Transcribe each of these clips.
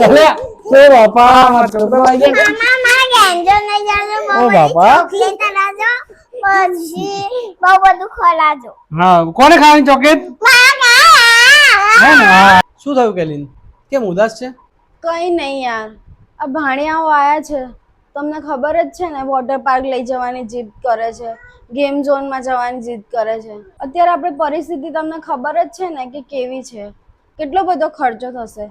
અલ્યા એ બાપા મારો છોકરો આવી ગયો મામા મારા ગેંજો નહીં જાજો ઓ બહુ બાપા. ચોકલેટ લાજો પછી બહુ બધું ખલાજો હા કોને ખાવાની ચોકલેટ મામા હે ને હા શું થયું કેલિન કેમ ઉદાસ છે કઈ નહીં યાર આ ભાણિયાઓ આયા છે તમને ખબર જ છે ને વોટર પાર્ક લઈ જવાની જીદ કરે છે ગેમ ઝોનમાં જવાની જીદ કરે છે અત્યારે આપણે પરિસ્થિતિ તમને ખબર જ છે ને કે કેવી છે કેટલો બધો ખર્ચો થશે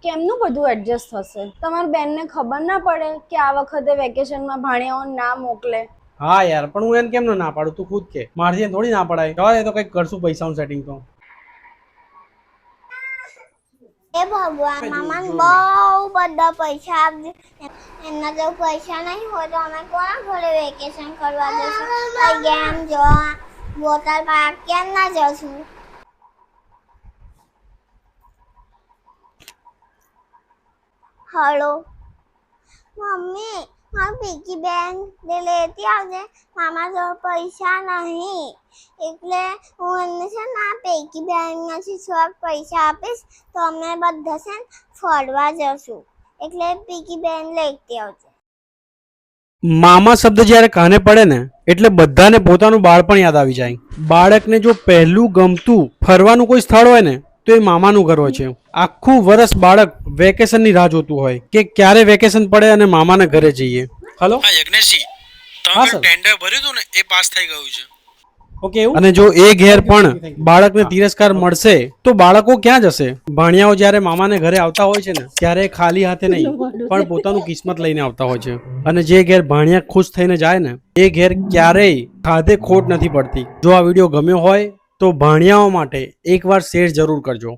કેમનું બધું એડજસ્ટ થશે તમારી બેનને ખબર ના પડે કે આ વખતે વેકેશનમાં ભાણિયાઓને ના મોકલે હા યાર પણ હું એને કેમ ના પાડું તું ખુદ કે મારથી થોડી ના પડાય જવા દે તો કંઈક કરશું પૈસાનું સેટિંગ તો એ ભગવાન મામાને બહુ બધા પૈસા આપજો એમના જો પૈસા નહીં હોય તો અમે કોના ઘરે વેકેશન કરવા જશું કઈ ગેમ જોવા વોટર પાર્ક કેમ ના જશું હલો મમ્મી મારી પીકી બેન ને લેતી આવજે મામા જો પૈસા નહીં એટલે હું એમને છે ને આ પીકી બેનમાંથી થોડાક પૈસા આપીશ તો અમે બધા છે ને ફરવા જશું એટલે પીકી બેન લેતી આવજે મામા શબ્દ જ્યારે કાને પડે ને એટલે બધાને પોતાનું બાળપણ યાદ આવી જાય બાળકને જો પહેલું ગમતું ફરવાનું કોઈ સ્થળ હોય ને તો એ મામાનું ઘર હોય છે આખું વર્ષ બાળક વેકેશનની રાહ જોતું હોય કે ક્યારે વેકેશન પડે અને મામાના ઘરે જઈએ હલો હા યજ્ઞેશજી હા, તમે સર. ટેન્ડર ભર્યું હતું ને એ પાસ થઈ ગયું છે ઓકે એવું અને જો એ ઘેર પણ બાળકને તિરસ્કાર મળશે તો બાળકો ક્યાં જશે ભાણિયાઓ જ્યારે મામાને ઘરે આવતા હોય છે ને ત્યારે ખાલી હાથે નહીં પણ પોતાનું કિસ્મત લઈને આવતા હોય છે અને જે ઘેર ભાણિયા ખુશ થઈને જાય ને એ ઘેર ક્યારેય ખાધે ખોટ નથી પડતી જો આ વિડીયો ગમ્યો હોય તો ભાણિયાઓ માટે એકવાર શેર જરૂર કરજો